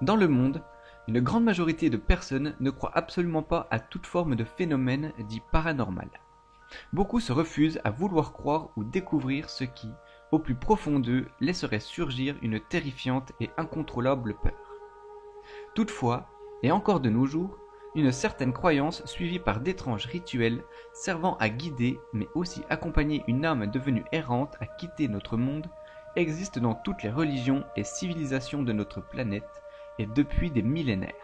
Dans le monde, une grande majorité de personnes ne croient absolument pas à toute forme de phénomène dit paranormal. Beaucoup se refusent à vouloir croire ou découvrir ce qui, au plus profond d'eux, laisserait surgir une terrifiante et incontrôlable peur. Toutefois, et encore de nos jours, une certaine croyance suivie par d'étranges rituels servant à guider mais aussi accompagner une âme devenue errante à quitter notre monde existe dans toutes les religions et civilisations de notre planète et depuis des millénaires.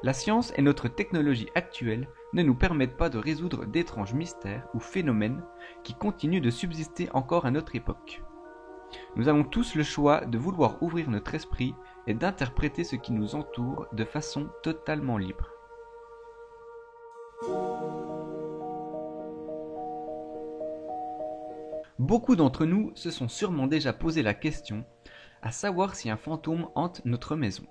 La science et notre technologie actuelle ne nous permettent pas de résoudre d'étranges mystères ou phénomènes qui continuent de subsister encore à notre époque. Nous avons tous le choix de vouloir ouvrir notre esprit et d'interpréter ce qui nous entoure de façon totalement libre. Beaucoup d'entre nous se sont sûrement déjà posé la question, à savoir si un fantôme hante notre maison.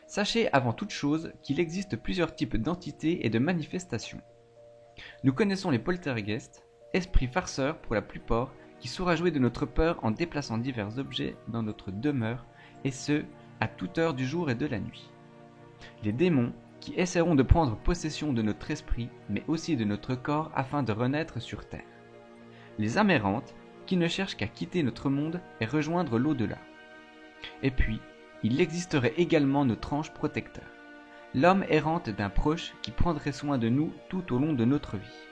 Sachez avant toute chose qu'il existe plusieurs types d'entités et de manifestations. Nous connaissons les poltergeists, esprits farceurs pour la plupart, qui saura jouer de notre peur en déplaçant divers objets dans notre demeure, et ce, à toute heure du jour et de la nuit. Les démons, qui essaieront de prendre possession de notre esprit, mais aussi de notre corps afin de renaître sur terre. Les âmes errantes, qui ne cherchent qu'à quitter notre monde et rejoindre l'au-delà. Et puis, il existerait également notre ange protecteur, l'homme errante d'un proche qui prendrait soin de nous tout au long de notre vie.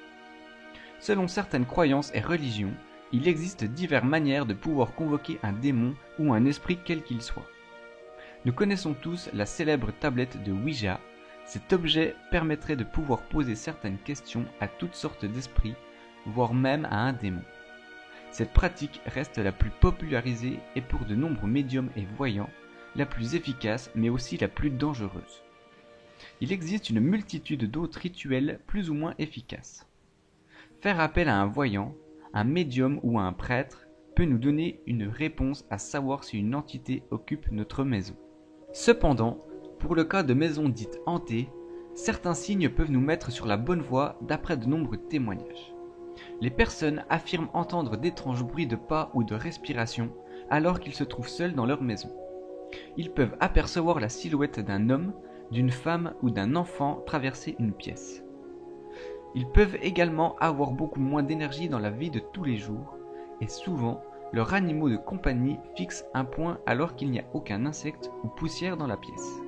Selon certaines croyances et religions, il existe diverses manières de pouvoir convoquer un démon ou un esprit quel qu'il soit. Nous connaissons tous la célèbre tablette de Ouija. Cet objet permettrait de pouvoir poser certaines questions à toutes sortes d'esprits, voire même à un démon. Cette pratique reste la plus popularisée et pour de nombreux médiums et voyants, la plus efficace mais aussi la plus dangereuse. Il existe une multitude d'autres rituels plus ou moins efficaces. Faire appel à un voyant, un médium ou à un prêtre peut nous donner une réponse à savoir si une entité occupe notre maison. Cependant, pour le cas de maisons dites hantées, certains signes peuvent nous mettre sur la bonne voie d'après de nombreux témoignages. Les personnes affirment entendre d'étranges bruits de pas ou de respiration alors qu'ils se trouvent seuls dans leur maison. Ils peuvent apercevoir la silhouette d'un homme, d'une femme ou d'un enfant traverser une pièce. Ils peuvent également avoir beaucoup moins d'énergie dans la vie de tous les jours et souvent, leurs animaux de compagnie fixent un point alors qu'il n'y a aucun insecte ou poussière dans la pièce.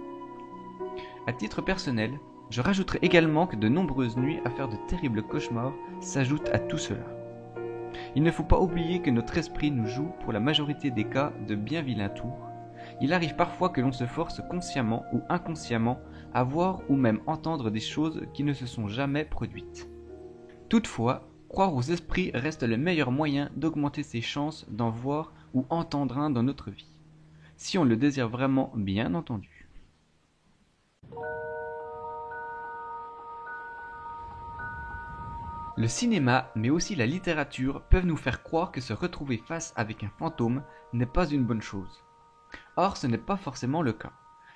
À titre personnel, je rajouterai également que de nombreuses nuits à faire de terribles cauchemars s'ajoutent à tout cela. Il ne faut pas oublier que notre esprit nous joue pour la majorité des cas de bien vilains tours. Il arrive parfois que l'on se force consciemment ou inconsciemment à voir ou même entendre des choses qui ne se sont jamais produites. Toutefois, croire aux esprits reste le meilleur moyen d'augmenter ses chances d'en voir ou entendre un dans notre vie, si on le désire vraiment, bien entendu. Le cinéma, mais aussi la littérature, peuvent nous faire croire que se retrouver face avec un fantôme n'est pas une bonne chose. Or, ce n'est pas forcément le cas.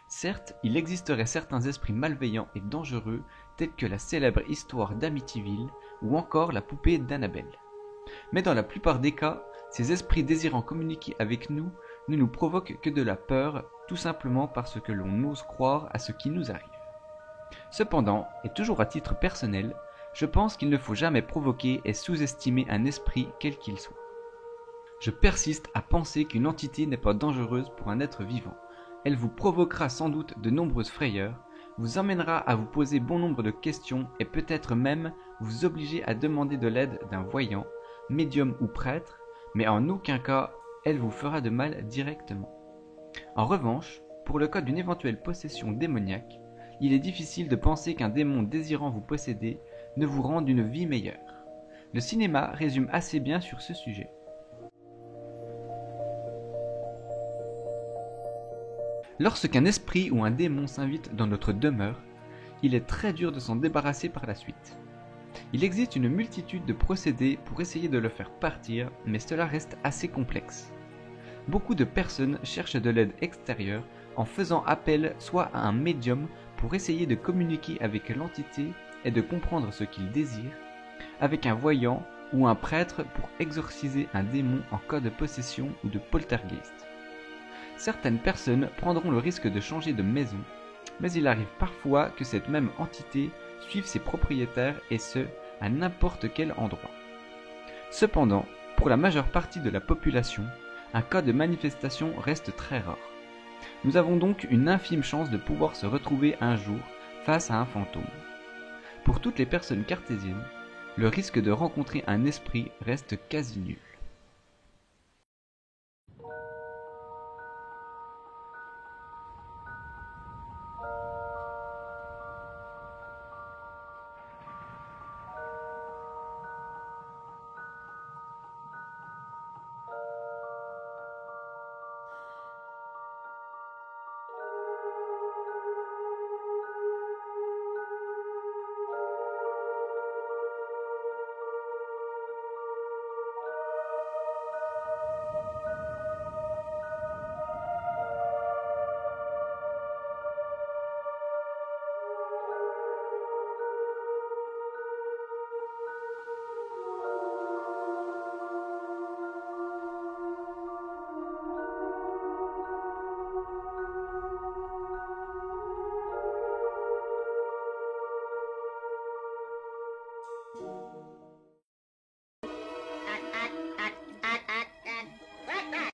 Certes, il existerait certains esprits malveillants et dangereux, tels que la célèbre histoire d'Amityville ou encore la poupée d'Annabelle. Mais dans la plupart des cas, ces esprits désirant communiquer avec nous ne nous provoquent que de la peur, tout simplement parce que l'on ose croire à ce qui nous arrive. Cependant, et toujours à titre personnel, je pense qu'il ne faut jamais provoquer et sous-estimer un esprit quel qu'il soit. Je persiste à penser qu'une entité n'est pas dangereuse pour un être vivant. Elle vous provoquera sans doute de nombreuses frayeurs, vous emmènera à vous poser bon nombre de questions et peut-être même vous obliger à demander de l'aide d'un voyant, médium ou prêtre, mais en aucun cas elle vous fera de mal directement. En revanche, pour le cas d'une éventuelle possession démoniaque, il est difficile de penser qu'un démon désirant vous posséder ne vous rende une vie meilleure. Le cinéma résume assez bien sur ce sujet. Lorsqu'un esprit ou un démon s'invite dans notre demeure, il est très dur de s'en débarrasser par la suite. Il existe une multitude de procédés pour essayer de le faire partir, mais cela reste assez complexe. Beaucoup de personnes cherchent de l'aide extérieure en faisant appel soit à un médium pour essayer de communiquer avec l'entité et de comprendre ce qu'il désire, avec un voyant ou un prêtre pour exorciser un démon en cas de possession ou de poltergeist. Certaines personnes prendront le risque de changer de maison, mais il arrive parfois que cette même entité suive ses propriétaires et ce, à n'importe quel endroit. Cependant, pour la majeure partie de la population, un cas de manifestation reste très rare. Nous avons donc une infime chance de pouvoir se retrouver un jour face à un fantôme. Pour toutes les personnes cartésiennes, le risque de rencontrer un esprit reste quasi nul.